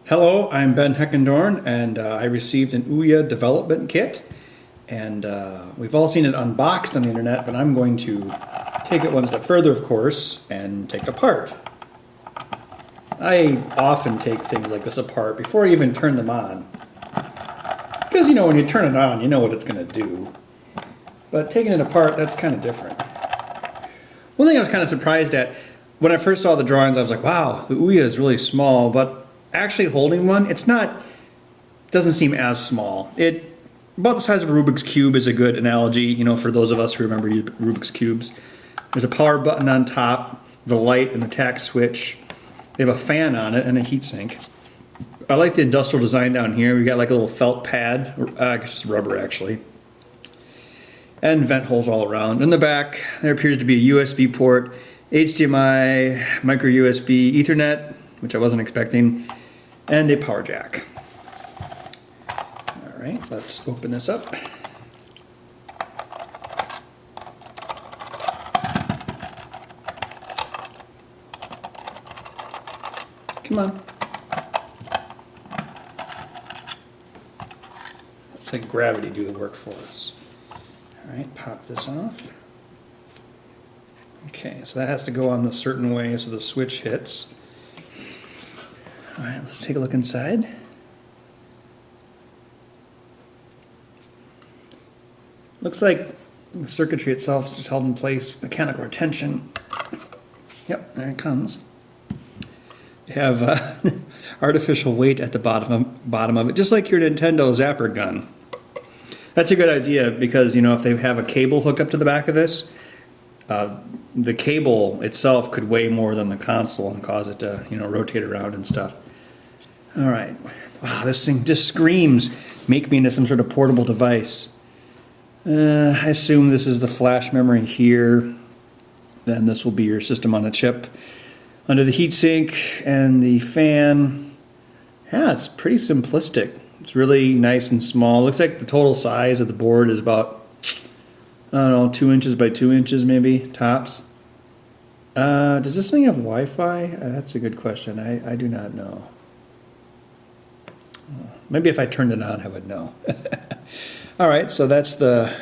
Hello, I'm Benheck and I received an Ouya development kit, and we've all seen it unboxed on the internet, but I'm going to take it one step further, of course, and take it apart. I often take things like this apart before I even turn them on, because you know when you turn it on, you know what it's going to do. But taking it apart, that's kind of different. One thing I was kind of surprised at, when I first saw the drawings, I was like, wow, the Ouya is really small, but actually holding one, doesn't seem as small. About the size of a Rubik's Cube is a good analogy, you know, for those of us who remember Rubik's Cubes. There's a power button on top, the light and the tact switch. They have a fan on it and a heatsink. I like the industrial design down here. We got like a little felt pad, I guess it's rubber actually. And vent holes all around. In the back, there appears to be a USB port, HDMI, micro USB, Ethernet, which I wasn't expecting, and a power jack. All right, let's open this up. Come on. Let's let gravity do the work for us. All right, pop this off. Okay, so that has to go on a certain way so the switch hits. All right, let's take a look inside. Looks like the circuitry itself is just held in place, mechanical retention. Yep, there it comes. You have artificial weight at the bottom of it, just like your Nintendo Zapper gun. That's a good idea because, you know, if they have a cable hooked up to the back of this, the cable itself could weigh more than the console and cause it to, you know, rotate around and stuff. All right. Wow, this thing just screams, make me into some sort of portable device. I assume this is the flash memory here. Then this will be your system on a chip. Under the heatsink and the fan. Yeah, it's pretty simplistic. It's really nice and small. Looks like the total size of the board is about, I don't know, 2 inches by 2 inches maybe, tops. Does this thing have Wi-Fi? That's a good question. I do not know. Maybe if I turned it on, I would know. All right, so that's the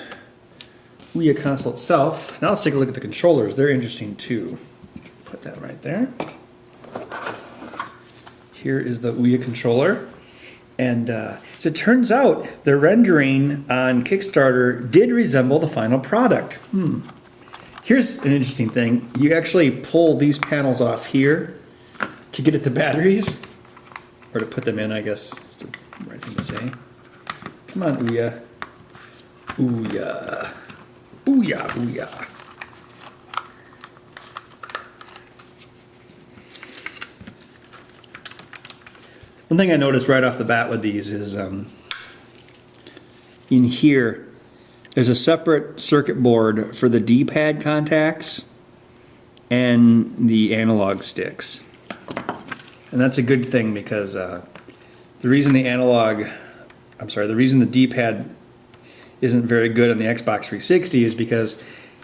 Ouya console itself. Now let's take a look at the controllers. They're interesting too. Put that right there. Here is the Ouya controller. And so it turns out the rendering on Kickstarter did resemble the final product. Here's an interesting thing. You actually pull these panels off here to get at the batteries, or to put them in, I guess is the right thing to say. Come on, Ouya. Ouya. Booyah, booyah. One thing I noticed right off the bat with these is in here, there's a separate circuit board for the D-pad contacts and the analog sticks. And that's a good thing because the reason the D-pad isn't very good on the Xbox 360 is because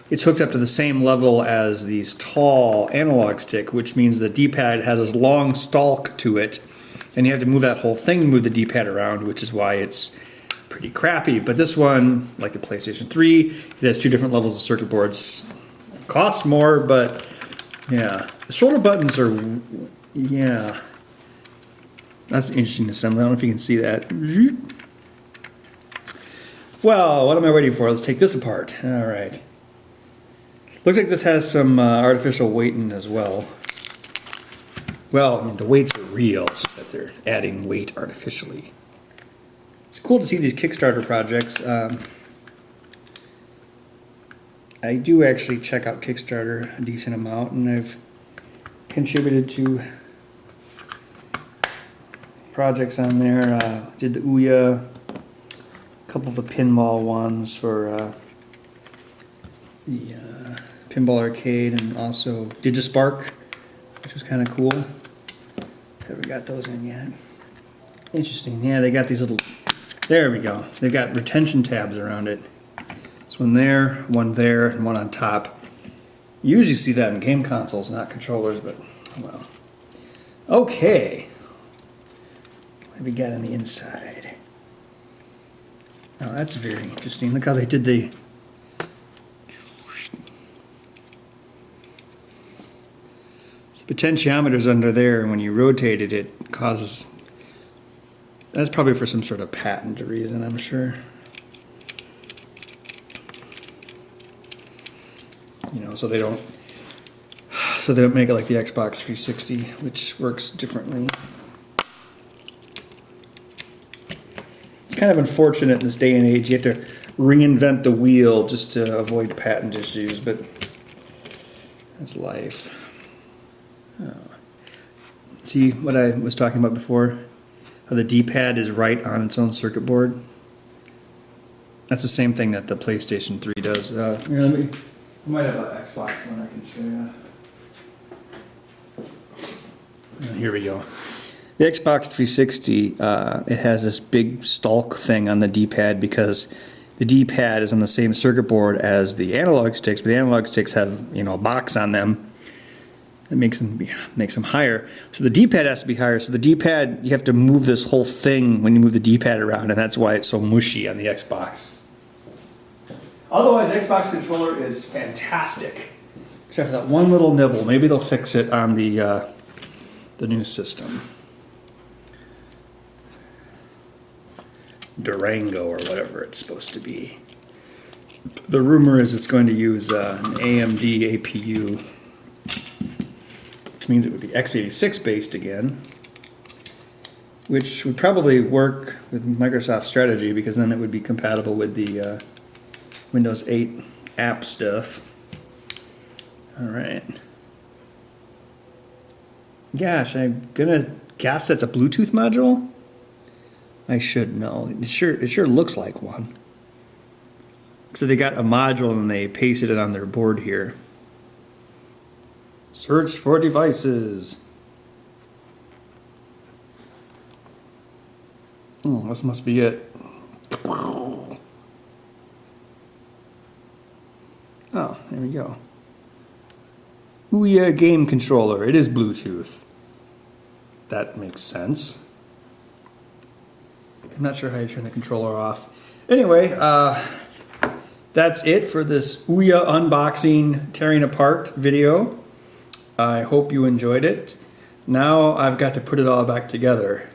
it's hooked up to the same level as these tall analog stick, which means the D-pad has this long stalk to it, and you have to move that whole thing to move the D-pad around, which is why it's pretty crappy. But this one, like the PlayStation 3, it has 2 different levels of circuit boards. It costs more, but yeah. The shoulder buttons are, yeah. That's an interesting assembly. I don't know if you can see that. Well, what am I waiting for? Let's take this apart. All right. Looks like this has some artificial weight in as well. Well, I mean, the weights are real, it's just that they're adding weight artificially. It's cool to see these Kickstarter projects. I do actually check out Kickstarter a decent amount, and I've contributed to projects on there. Did the Ouya, a couple of the pinball ones for the Pinball Arcade, and also Digispark, which was kind of cool. Haven't got those in yet. Interesting. Yeah, they got these little, there we go. They've got retention tabs around it. There's one there, and one on top. You usually see that in game consoles, not controllers, but well. Okay. have we got on the inside? Oh, that's very interesting. Look how they did the... potentiometer's under there, and when you rotate it, it causes... That's probably for some sort of patent reason, I'm sure. You know, so they don't make it like the Xbox 360, which works differently. It's kind of unfortunate in this day and age. You have to reinvent the wheel just to avoid patent issues, but that's life. Oh. See what I was talking about before? How the D-pad is right on its own circuit board? That's the same thing that the PlayStation 3 does. Here, I might have an Xbox one I can show you. Here we go. The Xbox 360, it has this big stalk thing on the D-pad because the D-pad is on the same circuit board as the analog sticks, but the analog sticks have, you know, a box on them that makes them higher. So the D-pad has to be higher. So the D-pad, you have to move this whole thing when you move the D-pad around, and that's why it's so mushy on the Xbox. Otherwise, the Xbox controller is fantastic, except for that one little nibble. Maybe they'll fix it on the new system. Durango or whatever it's supposed to be. The rumor is it's going to use an AMD APU, which means it would be x86 based again, which would probably work with Microsoft strategy because then it would be compatible with the Windows 8 app stuff. All right. Gosh, I'm gonna guess that's a Bluetooth module. I should know. It sure looks like one. So they got a module and they pasted it on their board here. Search for devices. Oh, this must be it. Oh, there we go. Ouya game controller. It is Bluetooth. That makes sense. I'm not sure how you turn the controller off. Anyway, that's it for this Ouya unboxing, tearing apart video. I hope you enjoyed it. Now I've got to put it all back together.